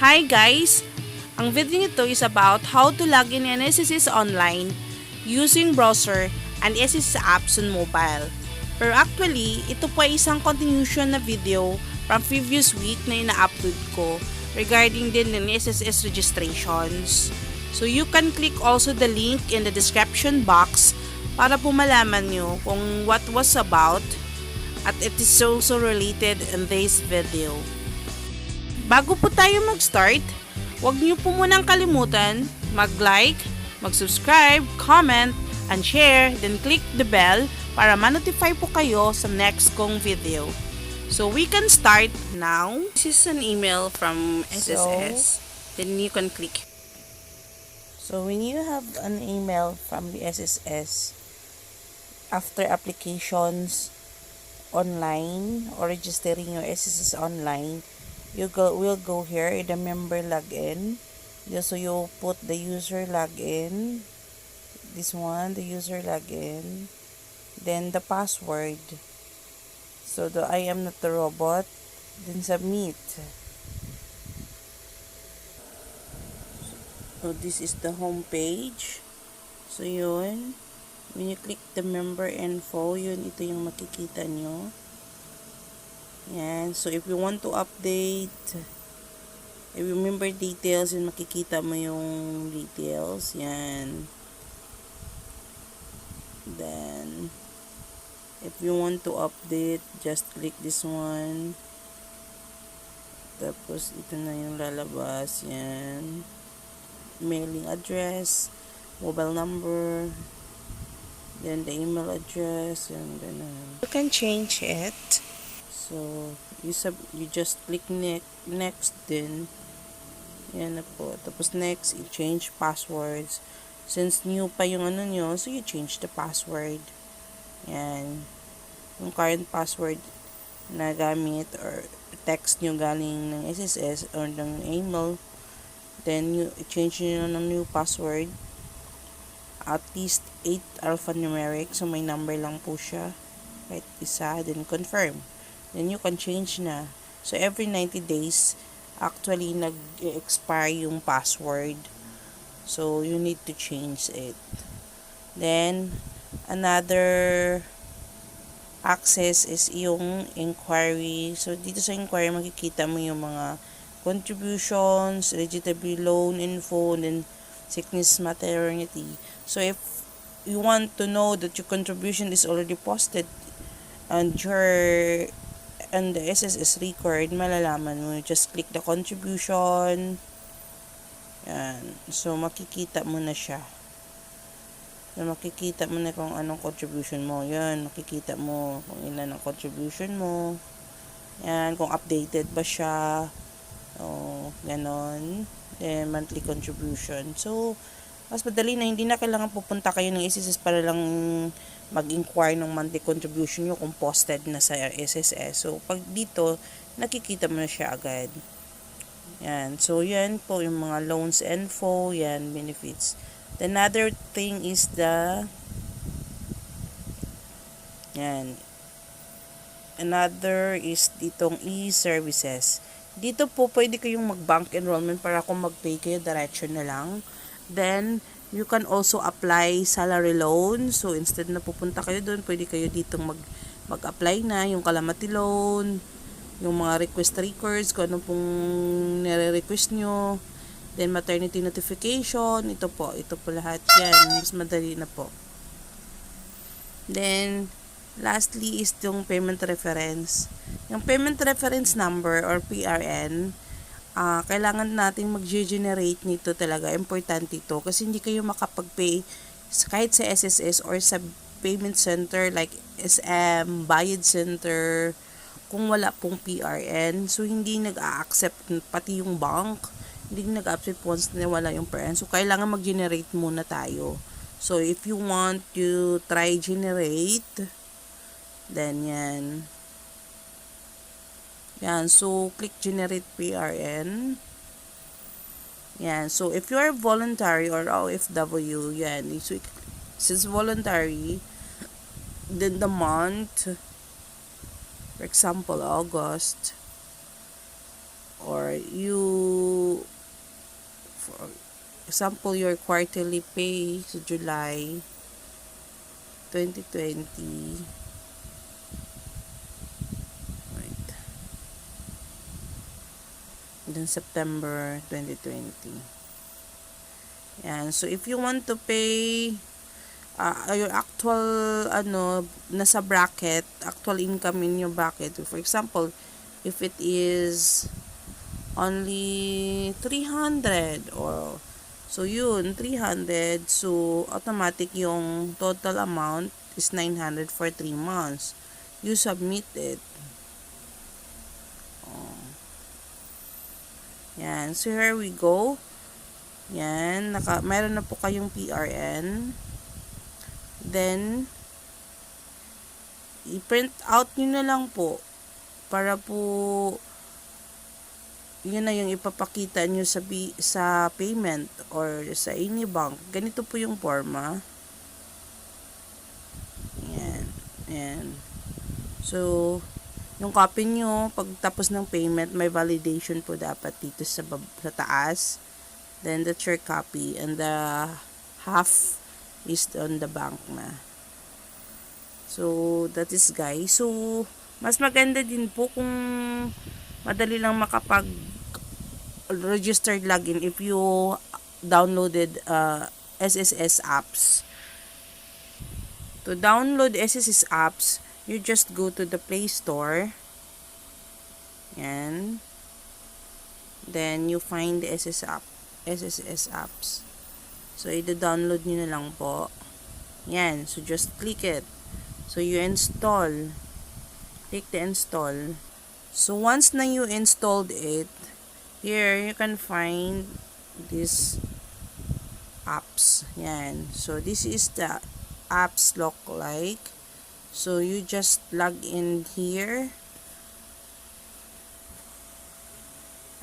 Hi guys! Ang video nito is about how to log in SSS online using browser and SSS apps on mobile. Pero actually, ito po ay isang continuation na video from previous week na ina-upload ko regarding din ng SSS registrations. So you can click also the link in the description box para po malaman nyo kung what was about at it is also related in this video. Bago po tayo mag-start, huwag niyo po munang kalimutan mag-like, mag-subscribe, comment, and share, then click the bell para ma-notify po kayo sa next kong video. So we can start now. This is an email from SSS. Then you can click. So when you have an email from the SSS after applications online or registering your SSS online, will go here in the member login. So you put the user login, this one, the user login, then the password. So the I am not the robot, then submit. So this is the home page. So yun, when you click the member info, yun, ito yung makikita nyo. Yan. So, if you want to update, if you member details, yun, makikita mo yung details. Yan. Then, if you want to update, just click this one. Tapos, ito na yung lalabas. Yan. Mailing address, mobile number, then the email address, and ganun. You can change it. So, you just click next din. Yan na po. Tapos next, i-change passwords. Since new pa yung ano nyo, so you change the password. Yan. Yung current password na gamit or text nyo galing ng SSS or ng email, then you change nyo ng new password. At least 8 alphanumeric. So, may number lang po siya. Right, isa. Then confirm. Then you can change na. So, every 90 days, actually, nag-expire yung password. So, you need to change it. Then, another access is yung inquiry. So, dito sa inquiry, makikita mo yung mga contributions, eligibility loan info, and then sickness maternity. So, if you want to know that your contribution is already posted and the SSS record, malalaman mo. Just click the contribution. Yan. So, makikita mo na siya. So, makikita mo na kung anong contribution mo. Yan. Makikita mo kung ilan ang contribution mo. Yan. Kung updated ba siya. O, ganon. Then, monthly contribution. So, mas madali na. Hindi na kailangan pupunta kayo ng SSS para lang mag-inquire ng monthly contribution nyo kung posted na sa SSS. So, pag dito, nakikita mo na siya agad. Yan. So, yan po yung mga loans info. Yan, benefits. Another thing is yan. Another is ditong e-services. Dito po, pwede kayong mag-bank enrollment para kung mag-pay kayo, diretso na lang. Then, you can also apply salary loan. So, instead na pupunta kayo doon, pwede kayo ditong mag-apply na yung calamity loan, yung mga request records, kung ano pong nire-request nyo. Then, maternity notification. Ito po lahat yan. Mas madali na po. Then, lastly is yung payment reference. Yung payment reference number or PRN, kailangan nating mag-generate nito talaga. Importante ito kasi hindi kayo makapag-pay kahit sa SSS or sa payment center like SM, Bayad Center kung wala pong PRN. So, hindi nag-a-accept pati yung bank. Hindi nag-a-accept once na wala yung PRN. So, kailangan mag-generate muna tayo. So, if you want to try generate, then yan. Yan, so click generate PRN. Yan, so if you are voluntary or OFW, yan, so since voluntary, then the month, for example, August, or you, for example, your quarterly pay sa July 2020. Wait. Then September 2020. Yan. So, if you want to pay your actual, nasa bracket, actual income in your bracket. For example, if it is only 300 or so yun, 300. So, automatic yung total amount is 900 for 3 months. You submit it. Oh. Yan. So, here we go. Yan. Meron na po kayong PRN. Then, i-print out nyo na lang po para po yun na yung ipapakita nyo sa payment or sa any bank. Ganito po yung forma. Yan. Yan. So, yung copy nyo, pagtapos ng payment, may validation po dapat dito sa taas. Then, that's your copy. And the half is on the bank na. So, that is guys. So, mas maganda din po kung madali lang makapag-registered login if you downloaded SSS Apps. To download SSS Apps, you just go to the Play Store. Yan. Then, you find the SSS Apps. So, i-download nyo na lang po. Yan. So, just click it. So, you install. Click the install. So, once na you installed it, here, you can find this apps. Yan. So, this is the apps look like. So, you just log in here.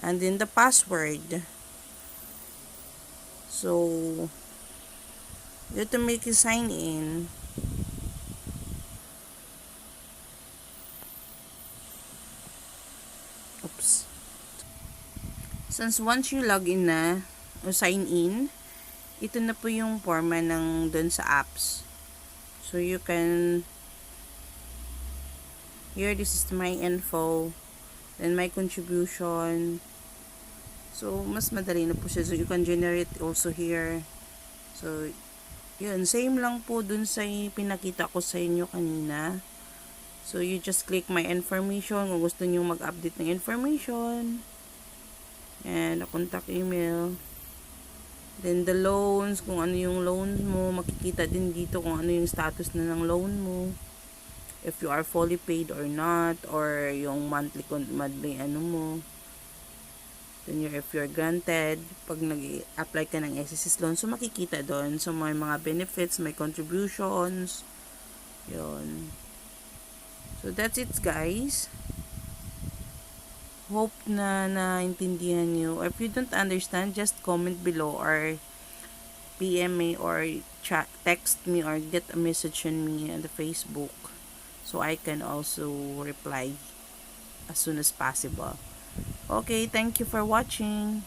And then the password. So, you have to make a sign in. Oops. Since once you log in na, o sign in, ito na po yung forma ng dun sa apps. So, you can, here, this is my info, then my contribution. So, mas madali na po siya. So, you can generate also here. So, yun. Same lang po dun sa pinakita ko sa inyo kanina. So, you just click my information kung gusto nyo mag-update ng information. And, the contact email. Then, the loans. Kung ano yung loans mo. Makikita din dito kung ano yung status na ng loan mo. If you are fully paid or not. Or yung monthly ano mo. Then, if you're granted, pag nag-apply ka ng SSS loan, so makikita doon. So, may mga benefits, may contributions. Yun. So, that's it, guys. Hope na naintindihan nyo. Or if you don't understand, just comment below or PM me or chat, text me or get a message on me on the Facebook. So, I can also reply as soon as possible. Okay, thank you for watching.